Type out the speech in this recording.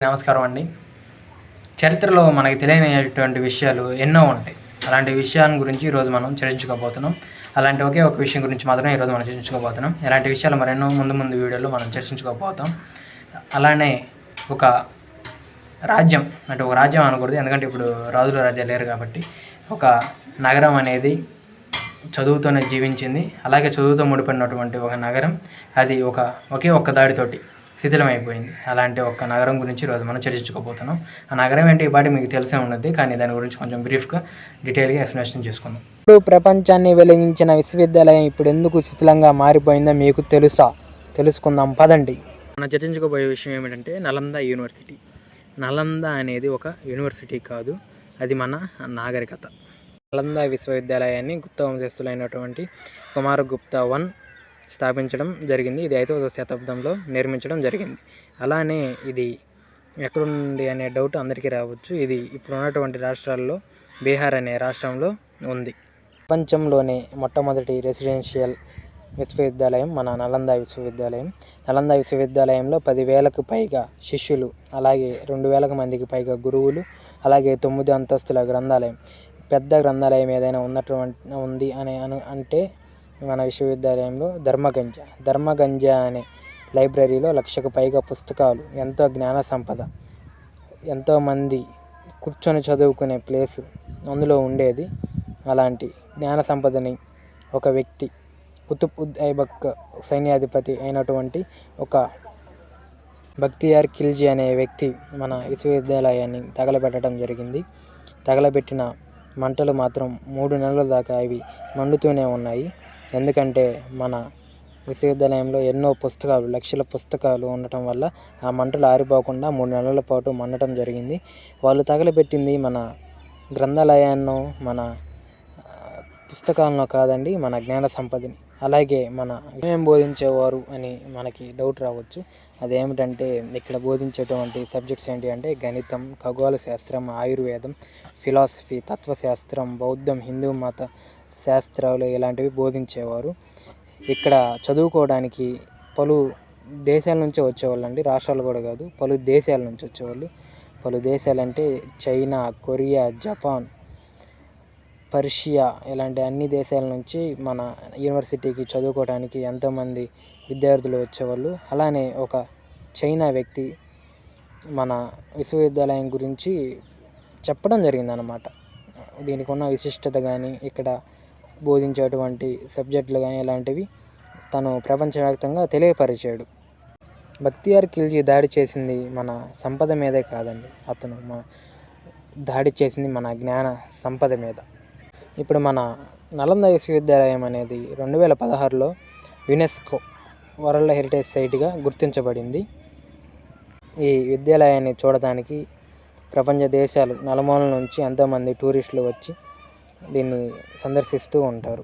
నమస్కారం అండి. చరిత్రలో మనకి తెలియనటువంటి విషయాలు ఎన్నో ఉంటాయి. అలాంటి విషయాల గురించి ఈరోజు మనం చర్చించుకోబోతున్నాం. అలాంటి ఒకే ఒక విషయం గురించి మాత్రమే ఈరోజు మనం చర్చించుకోబోతున్నాం. ఇలాంటి విషయాలు మరెన్నో ముందు వీడియోలో మనం చర్చించుకోబోతాం. అలానే ఒక రాజ్యం అంటే ఒక రాజ్యం అనకూడదు, ఎందుకంటే ఇప్పుడు రాజాలు లేరు కాబట్టి, ఒక నగరం అనేది చదువుతోనే జీవించింది. అలాగే చదువుతో ముడిపడినటువంటి ఒక నగరం, అది ఒకే ఒక్క దాడితోటి శిథిలమైపోయింది. అలాంటి ఒక్క నగరం గురించి ఈరోజు మనం చర్చించుకోబోతున్నాం. ఆ నగరం ఏంటి ఈ పాటి మీకు తెలిసే ఉన్నది, కానీ దాని గురించి కొంచెం బ్రీఫ్గా డీటెయిల్గా ఎక్స్ప్లెనేషన్ చేసుకుందాం. ఇప్పుడు ప్రపంచాన్ని వెలిగించిన విశ్వవిద్యాలయం ఇప్పుడు ఎందుకు శిథిలంగా మారిపోయిందో మీకు తెలుసుకుందాం పదండి. మనం చర్చించుకోబోయే విషయం ఏమిటంటే నలంద యూనివర్సిటీ. నలంద అనేది ఒక యూనివర్సిటీ కాదు, అది మన నాగరికత. నలంద విశ్వవిద్యాలయాన్ని గుప్త వంశస్థులైనటువంటి కుమారగుప్త I స్థాపించడం జరిగింది. ఇది 5వ శతాబ్దంలో నిర్మించడం జరిగింది. అలానే ఇది ఎక్కడుంది అనే డౌట్ అందరికీ రావచ్చు. ఇది ఇప్పుడు ఉన్నటువంటి రాష్ట్రాల్లో బీహార్ అనే రాష్ట్రంలో ఉంది. ప్రపంచంలోనే మొట్టమొదటి రెసిడెన్షియల్ విశ్వవిద్యాలయం మన నలంద విశ్వవిద్యాలయం. నలంద విశ్వవిద్యాలయంలో 10,000కు పైగా శిష్యులు, అలాగే 2,000 మందికి పైగా గురువులు, అలాగే 9 అంతస్తుల గ్రంథాలయం. పెద్ద గ్రంథాలయం ఏదైనా ఉంది అంటే మన విశ్వవిద్యాలయంలో ధర్మగంజ అనే లైబ్రరీలో 1,00,000కు పైగా పుస్తకాలు, ఎంతో జ్ఞాన సంపద, ఎంతోమంది కూర్చొని చదువుకునే ప్లేసు అందులో ఉండేది. అలాంటి జ్ఞాన సంపదని ఒక వ్యక్తి, కుతుబ్-ఉద్-ఐబక్ సైన్యాధిపతి అయినటువంటి ఒక బక్తియార్ ఖిల్జీ అనే వ్యక్తి మన విశ్వవిద్యాలయాన్ని తగలబెట్టడం జరిగింది. తగలబెట్టిన మంటలు మాత్రం 3 నెలల దాకా అవి మండుతూనే ఉన్నాయి. ఎందుకంటే మన విశ్వవిద్యాలయంలో ఎన్నో పుస్తకాలు, లక్షల పుస్తకాలు ఉండటం వల్ల ఆ మంటలు ఆరిపోకుండా 3 నెలల పాటు మండటం జరిగింది. వాళ్ళు తగలబెట్టింది మన గ్రంథాలయాన్నో మన పుస్తకాలను కాదండి, మన జ్ఞాన సంపదని. అలాగే మన ఏమేం బోధించేవారు అని మనకి డౌట్ రావచ్చు. అదేమిటంటే ఇక్కడ బోధించేటువంటి సబ్జెక్ట్స్ ఏంటి అంటే గణితం, ఖగోళ శాస్త్రం, ఆయుర్వేదం, ఫిలాసఫీ, తత్వశాస్త్రం, బౌద్ధం, హిందూ మత శాస్త్రాలు ఇలాంటివి బోధించేవారు. ఇక్కడ చదువుకోవడానికి పలు దేశాల నుంచి వచ్చేవాళ్ళు అండి, రాష్ట్రాలు కూడా కాదు, పలు దేశాల నుంచి వచ్చేవాళ్ళు. పలు దేశాలంటే చైనా, కొరియా, జపాన్, పర్షియా ఇలాంటి అన్ని దేశాల నుంచి మన యూనివర్సిటీకి చదువుకోవడానికి ఎంతోమంది విద్యార్థులు వచ్చేవాళ్ళు. అలానే ఒక చైనా వ్యక్తి మన విశ్వవిద్యాలయం గురించి చెప్పడం జరిగిందనమాట. దీనికి ఉన్న విశిష్టత కానీ, ఇక్కడ బోధించేటువంటి సబ్జెక్టులు కానీ ఇలాంటివి తను ప్రపంచవ్యాప్తంగా తెలియపరిచాడు. బక్తియార్ ఖిల్జీ దాడి చేసింది మన సంపద మీదే కాదండి, అతను దాడి చేసింది మన జ్ఞాన సంపద మీద. ఇప్పుడు మన నలంద విశ్వవిద్యాలయం అనేది 2016లో యునెస్కో వరల్డ్ హెరిటేజ్ సైట్గా గుర్తించబడింది. ఈ విద్యాలయాన్ని చూడటానికి ప్రపంచ దేశాలు నలుమూలల నుంచి ఎంతోమంది టూరిస్టులు వచ్చి దీన్ని సందర్శిస్తూ ఉంటారు.